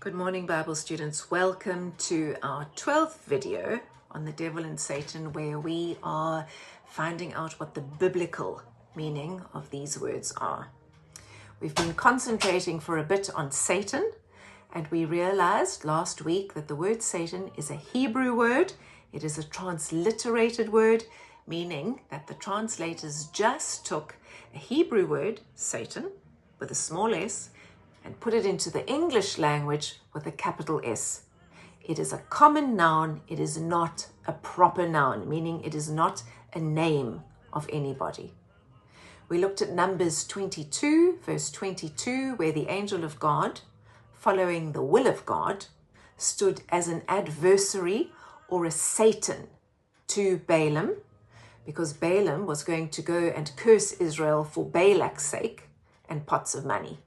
Good morning, Bible students. Welcome to our 12th video on the devil and Satan, where we are finding out what the biblical meaning of these words are. We've been concentrating for a bit on Satan, and we realized last week that the word Satan is a Hebrew word. It is a transliterated word, meaning that the translators just took a Hebrew word, Satan, with a small s, and put it into the English language with a capital S. It is a common noun. It is not a proper noun, meaning it is not a name of anybody. We looked at Numbers 22, verse 22, where the angel of God, following the will of God, stood as an adversary or a Satan to Balaam, because Balaam was going to go and curse Israel for Balak's sake and pots of money.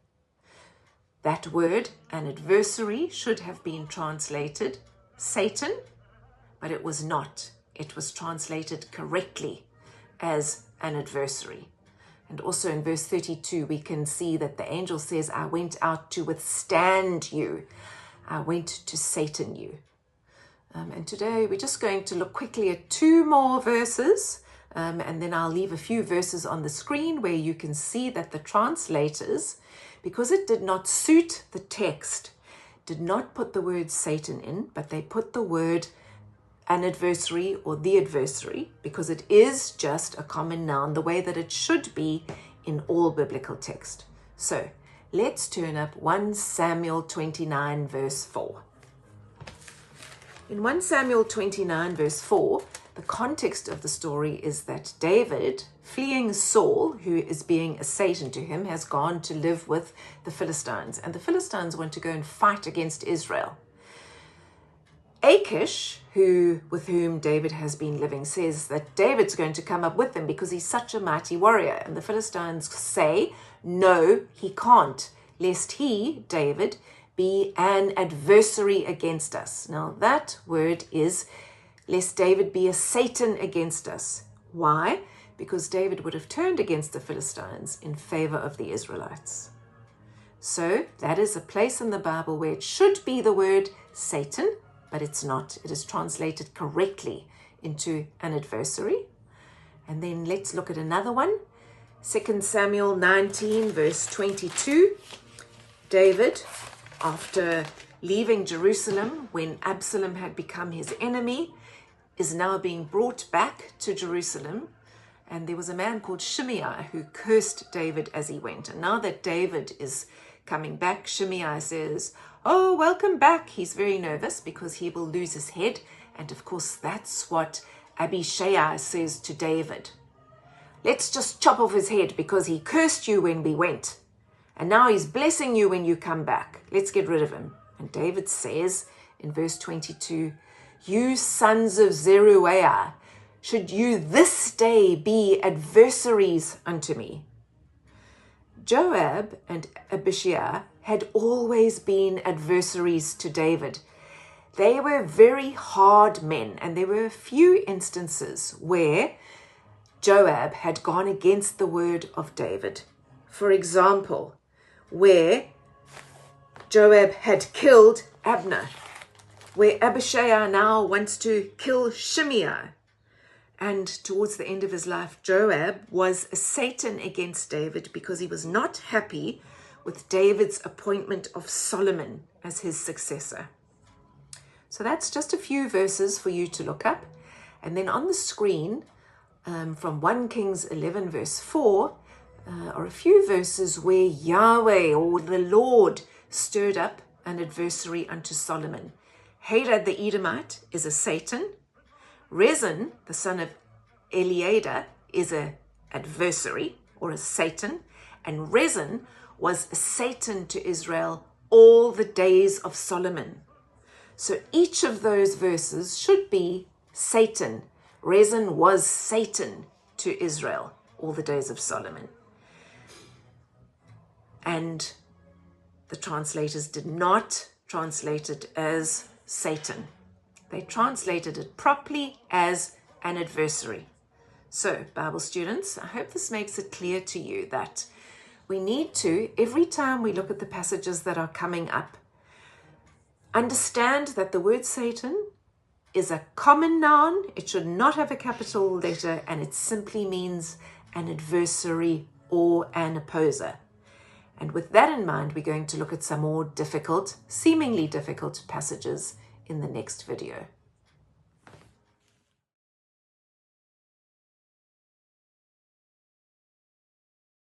That word, an adversary, should have been translated Satan, but it was not. It was translated correctly as an adversary. And also in verse 32, we can see that the angel says, I went out to withstand you. I went to Satan you. And today we're just going to look quickly at two more verses, and then I'll leave a few verses on the screen where you can see that the translators, because it did not suit the text, did not put the word Satan in, but they put the word an adversary or the adversary, because it is just a common noun, the way that it should be in all biblical text. So let's turn up 1 Samuel 29 verse 4. In 1 Samuel 29 verse 4, the context of the story is that David, fleeing Saul, who is being a Satan to him, has gone to live with the Philistines. And the Philistines want to go and fight against Israel. Achish, with whom David has been living, says that David's going to come up with them because he's such a mighty warrior. And the Philistines say, no, he can't, lest he, David, be an adversary against us. Now that word is, lest David be a Satan against us. Why? Because David would have turned against the Philistines in favor of the Israelites. So that is a place in the Bible where it should be the word Satan, but it's not. It is translated correctly into an adversary. And then let's look at another one. 2 Samuel 19 verse 22. David, after leaving Jerusalem when Absalom had become his enemy, is now being brought back to Jerusalem. And there was a man called Shimei who cursed David as he went. And now that David is coming back, Shimei says, oh, welcome back. He's very nervous because he will lose his head. And of course, that's what Abishai says to David. Let's just chop off his head because he cursed you when we went. And now he's blessing you when you come back. Let's get rid of him. And David says in verse 22, you sons of Zeruiah, should you this day be adversaries unto me? Joab and Abishai had always been adversaries to David. They were very hard men, and there were a few instances where Joab had gone against the word of David. For example, where Joab had killed Abner, where Abishai now wants to kill Shimei. And towards the end of his life, Joab was a Satan against David because he was not happy with David's appointment of Solomon as his successor. So that's just a few verses for you to look up. And then on the screen, from 1 Kings 11 verse 4, are a few verses where Yahweh or the Lord stirred up an adversary unto Solomon. Hadad the Edomite is a Satan. Rezin, the son of Eliada, is an adversary or a Satan. And Rezin was a Satan to Israel all the days of Solomon. So each of those verses should be Satan. Rezin was Satan to Israel all the days of Solomon. And the translators did not translate it as Satan. They translated it properly as an adversary. So, Bible students, I hope this makes it clear to you that we need to, every time we look at the passages that are coming up, Understand that the word Satan is a common noun. It should not have a capital letter, and it simply means an adversary or an opposer. And with that in mind, we're going to look at some more difficult, seemingly difficult passages in the next video.